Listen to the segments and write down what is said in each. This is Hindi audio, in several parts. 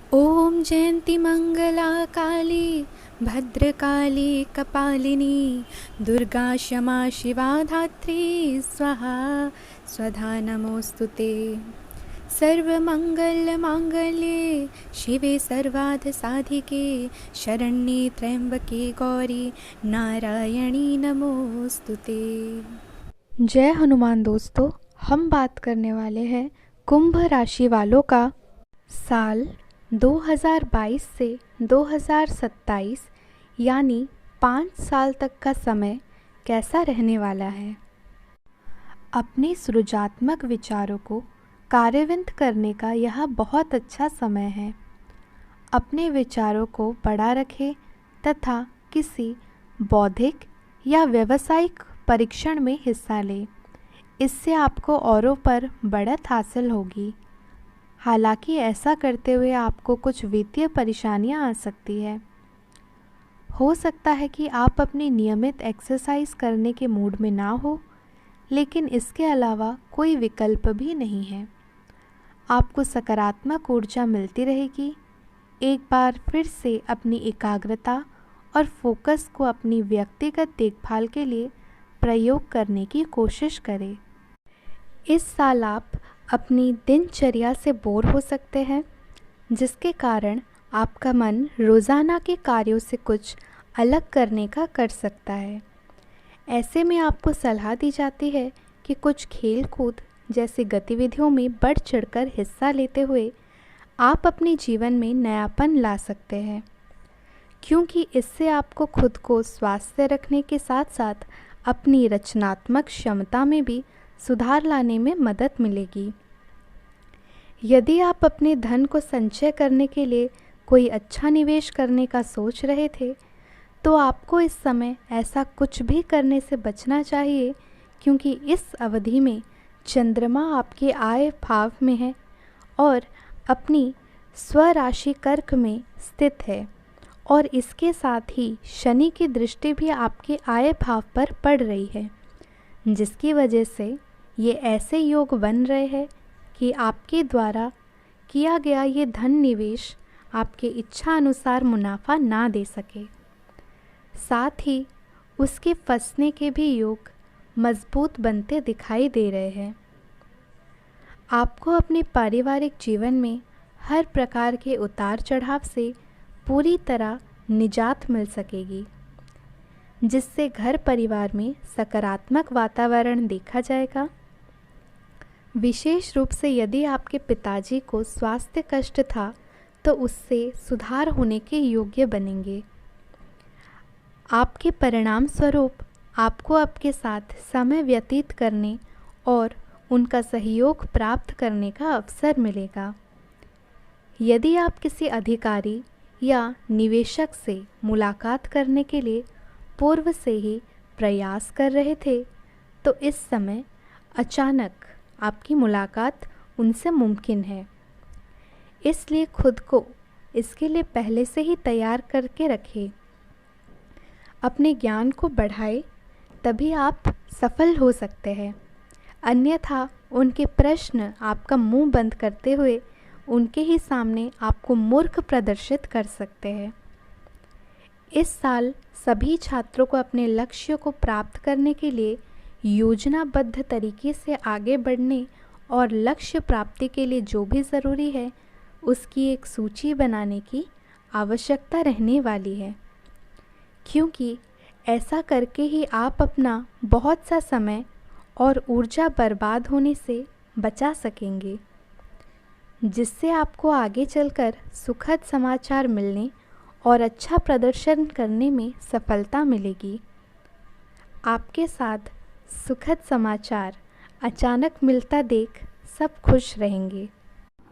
ॐ जयन्ती मङ्गला काली भद्रकाली कपालिनी दुर्गा क्षमा शिवा धात्री स्वाहा स्वधा नमोऽस्तु ते। सर्वमङ्गलमाङ्गल्ये शिवे सर्वार्थसाधिके शरण्ये त्र्यम्बके गौरी नारायणी नमोऽस्तु ते। जय हनुमान दोस्तों, हम बात करने वाले हैं कुंभ राशि वालों का साल 2022 से 2027 यानी 5 साल तक का समय कैसा रहने वाला है। अपने सृजनात्मक विचारों को कार्यान्वित करने का यह बहुत अच्छा समय है। अपने विचारों को बड़ा रखें तथा किसी बौद्धिक या व्यावसायिक परीक्षण में हिस्सा लें। इससे आपको औरों पर बढ़त हासिल होगी। हालांकि ऐसा करते हुए आपको कुछ वित्तीय परेशानियां आ सकती है। हो सकता है कि आप अपनी नियमित एक्सरसाइज करने के मूड में ना हो, लेकिन इसके अलावा कोई विकल्प भी नहीं है। आपको सकारात्मक ऊर्जा मिलती रहेगी। एक बार फिर से अपनी एकाग्रता और फोकस को अपनी व्यक्तिगत देखभाल के लिए प्रयोग करने की कोशिश करें। इस साल आप अपनी दिनचर्या से बोर हो सकते हैं, जिसके कारण आपका मन रोज़ाना के कार्यों से कुछ अलग करने का कर सकता है। ऐसे में आपको सलाह दी जाती है कि कुछ खेल कूद जैसी गतिविधियों में बढ़ चढ़कर हिस्सा लेते हुए आप अपने जीवन में नयापन ला सकते हैं, क्योंकि इससे आपको खुद को स्वस्थ रखने के साथ साथ अपनी रचनात्मक क्षमता में भी सुधार लाने में मदद मिलेगी। यदि आप अपने धन को संचय करने के लिए कोई अच्छा निवेश करने का सोच रहे थे, तो आपको इस समय ऐसा कुछ भी करने से बचना चाहिए, क्योंकि इस अवधि में चंद्रमा आपके आय भाव में है और अपनी स्वराशि कर्क में स्थित है, और इसके साथ ही शनि की दृष्टि भी आपके आय भाव पर पड़ रही है, जिसकी वजह से ये ऐसे योग बन रहे हैं कि आपके द्वारा किया गया ये धन निवेश आपके इच्छा अनुसार मुनाफा ना दे सके। साथ ही उसके फंसने के भी योग मजबूत बनते दिखाई दे रहे हैं। आपको अपने पारिवारिक जीवन में हर प्रकार के उतार चढ़ाव से पूरी तरह निजात मिल सकेगी, जिससे घर परिवार में सकारात्मक वातावरण देखा जाएगा। विशेष रूप से यदि आपके पिताजी को स्वास्थ्य कष्ट था, तो उससे सुधार होने के योग्य बनेंगे। आपके परिणाम स्वरूप आपको आपके साथ समय व्यतीत करने और उनका सहयोग प्राप्त करने का अवसर मिलेगा। यदि आप किसी अधिकारी या निवेशक से मुलाकात करने के लिए पूर्व से ही प्रयास कर रहे थे, तो इस समय अचानक आपकी मुलाकात उनसे मुमकिन है। इसलिए खुद को इसके लिए पहले से ही तैयार करके रखें। अपने ज्ञान को बढ़ाएं, तभी आप सफल हो सकते हैं। अन्यथा उनके प्रश्न आपका मुंह बंद करते हुए उनके ही सामने आपको मूर्ख प्रदर्शित कर सकते हैं। इस साल सभी छात्रों को अपने लक्ष्यों को प्राप्त करने के लिए योजनाबद्ध तरीके से आगे बढ़ने और लक्ष्य प्राप्ति के लिए जो भी ज़रूरी है, उसकी एक सूची बनाने की आवश्यकता रहने वाली है, क्योंकि ऐसा करके ही आप अपना बहुत सा समय और ऊर्जा बर्बाद होने से बचा सकेंगे, जिससे आपको आगे चलकर सुखद समाचार मिलने और अच्छा प्रदर्शन करने में सफलता मिलेगी। आपके साथ सुखद समाचार अचानक मिलता देख सब खुश रहेंगे।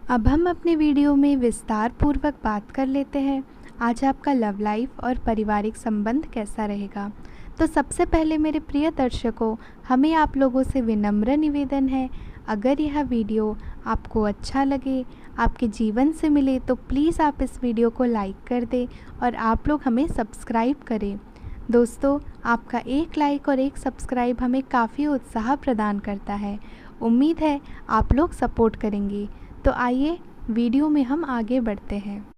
अब हम अपने वीडियो में विस्तार पूर्वक बात कर लेते हैं आज आपका लव लाइफ और पारिवारिक संबंध कैसा रहेगा। तो सबसे पहले मेरे प्रिय दर्शकों, हमें आप लोगों से विनम्र निवेदन है, अगर यह वीडियो आपको अच्छा लगे, आपके जीवन से मिले, तो प्लीज़ आप इस वीडियो को लाइक कर दें और आप लोग हमें सब्सक्राइब करें। दोस्तों, आपका एक लाइक और एक सब्सक्राइब हमें काफ़ी उत्साह प्रदान करता है। उम्मीद है आप लोग सपोर्ट करेंगे। तो आइए वीडियो में हम आगे बढ़ते हैं।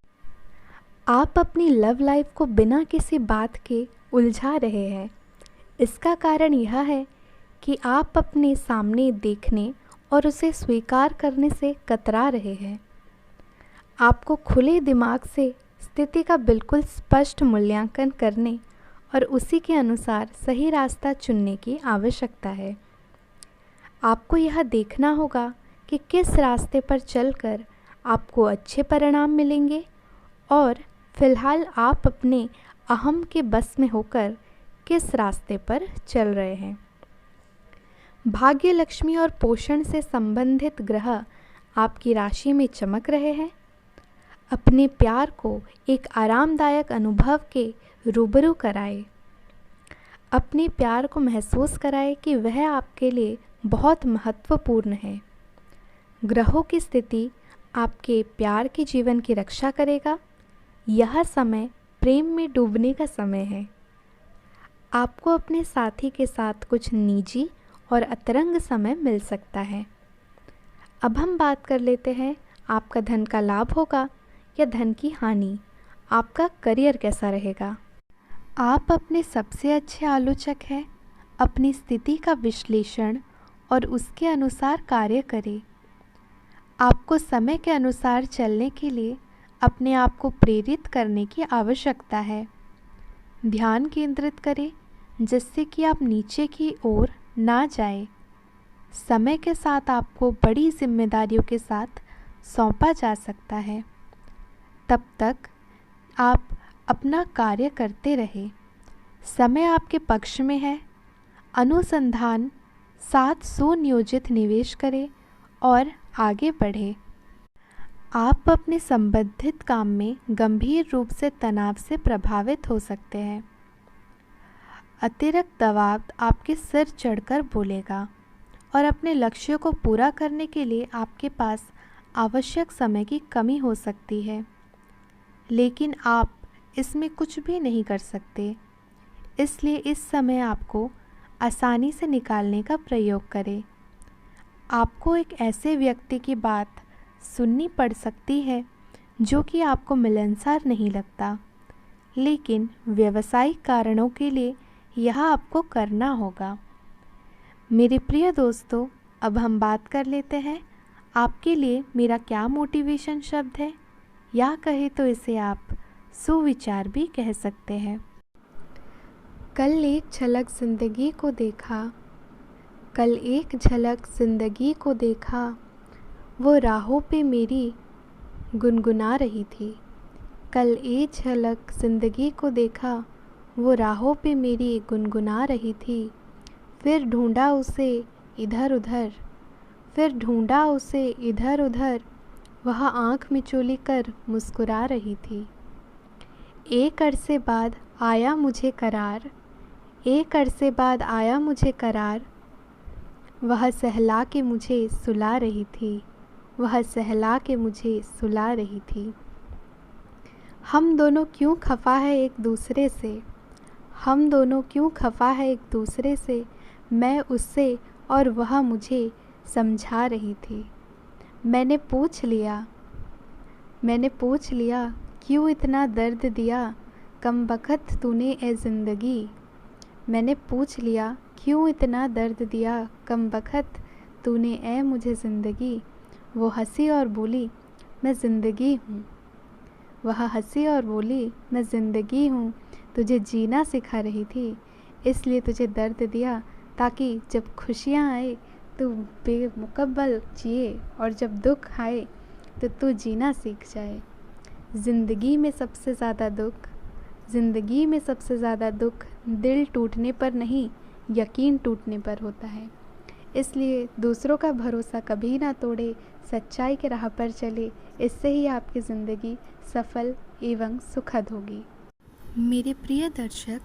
आप अपनी लव लाइफ को बिना किसी बात के उलझा रहे हैं। इसका कारण यह है कि आप अपने सामने देखने और उसे स्वीकार करने से कतरा रहे हैं। आपको खुले दिमाग से स्थिति का बिल्कुल स्पष्ट मूल्यांकन करने और उसी के अनुसार सही रास्ता चुनने की आवश्यकता है। आपको यह देखना होगा कि किस रास्ते पर चलकर आपको अच्छे परिणाम मिलेंगे और फिलहाल आप अपने अहम के बस में होकर किस रास्ते पर चल रहे हैं। भाग्य, लक्ष्मी और पोषण से संबंधित ग्रह आपकी राशि में चमक रहे हैं। अपने प्यार को एक आरामदायक अनुभव के रूबरू कराएं। अपने प्यार को महसूस कराएं कि वह आपके लिए बहुत महत्वपूर्ण है। ग्रहों की स्थिति आपके प्यार के जीवन की रक्षा करेगा। यह समय प्रेम में डूबने का समय है। आपको अपने साथी के साथ कुछ निजी और अतरंग समय मिल सकता है। अब हम बात कर लेते हैं, आपका धन का लाभ होगा या धन की हानि। आपका करियर कैसा रहेगा। आप अपने सबसे अच्छे आलोचक हैं। अपनी स्थिति का विश्लेषण और उसके अनुसार कार्य करें। आपको समय के अनुसार चलने के लिए अपने आप को प्रेरित करने की आवश्यकता है। ध्यान केंद्रित करें जिससे कि आप नीचे की ओर ना जाए। समय के साथ आपको बड़ी जिम्मेदारियों के साथ सौंपा जा सकता है। तब तक आप अपना कार्य करते रहें। समय आपके पक्ष में है। अनुसंधान साथ सुनियोजित निवेश करें और आगे बढ़ें। आप अपने संबंधित काम में गंभीर रूप से तनाव से प्रभावित हो सकते हैं। अतिरिक्त दबाव आपके सिर चढ़कर बोलेगा और अपने लक्ष्यों को पूरा करने के लिए आपके पास आवश्यक समय की कमी हो सकती है, लेकिन आप इसमें कुछ भी नहीं कर सकते। इसलिए इस समय आपको आसानी से निकालने का प्रयोग करें। आपको एक ऐसे व्यक्ति की बात सुननी पड़ सकती है जो कि आपको मिलनसार नहीं लगता, लेकिन व्यावसायिक कारणों के लिए यह आपको करना होगा। मेरे प्रिय दोस्तों, अब हम बात कर लेते हैं आपके लिए मेरा क्या मोटिवेशन शब्द है, या कहे तो इसे आप सुविचार भी कह सकते हैं। कल एक झलक ज़िंदगी को देखा, कल एक झलक ज़िंदगी को देखा, वो राहों पे मेरी गुनगुना रही थी। कल एक झलक ज़िंदगी को देखा, वो राहों पे मेरी गुनगुना रही थी। फिर ढूंढा उसे इधर उधर, फिर ढूंढा उसे इधर उधर, वह आँख मिचोली कर मुस्कुरा रही थी। एक अरसे बाद आया मुझे करार, एक अरसे बाद आया मुझे करार, वह सहला के मुझे सुला रही थी, वह सहला के मुझे सुला रही थी। हम दोनों क्यों खफा है एक दूसरे से, हम दोनों क्यों खफा है एक दूसरे से, मैं उससे और वह मुझे समझा रही थी। मैंने पूछ लिया क्यों इतना दर्द दिया, कमबख्त तूने ए ज़िंदगी। मैंने पूछ लिया क्यों इतना दर्द दिया, कमबख्त तूने ए मुझे ज़िंदगी। वो हंसी और बोली मैं ज़िंदगी हूँ, वह हंसी और बोली मैं ज़िंदगी हूँ। तुझे जीना सिखा रही थी, इसलिए तुझे दर्द दिया, ताकि जब खुशियाँ आए तो बेमुकब्बल जिए और जब दुख आए तो तू जीना सीख जाए। ज़िंदगी में सबसे ज़्यादा दुख दिल टूटने पर नहीं, यकीन टूटने पर होता है। इसलिए दूसरों का भरोसा कभी ना तोड़े, सच्चाई के राह पर चले। इससे ही आपकी ज़िंदगी सफल एवं सुखद होगी। मेरे प्रिय दर्शक,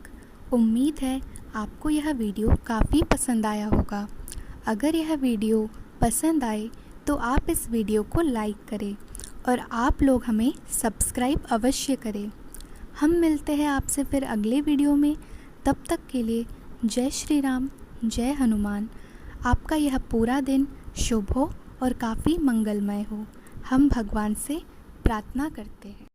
उम्मीद है आपको यह वीडियो काफ़ी पसंद आया होगा। अगर यह वीडियो पसंद आए तो आप इस वीडियो को लाइक करें और आप लोग हमें सब्सक्राइब अवश्य करें। हम मिलते हैं आपसे फिर अगले वीडियो में। तब तक के लिए जय श्री राम, जय हनुमान। आपका यह पूरा दिन शुभ हो और काफ़ी मंगलमय हो। हम भगवान से प्रार्थना करते हैं।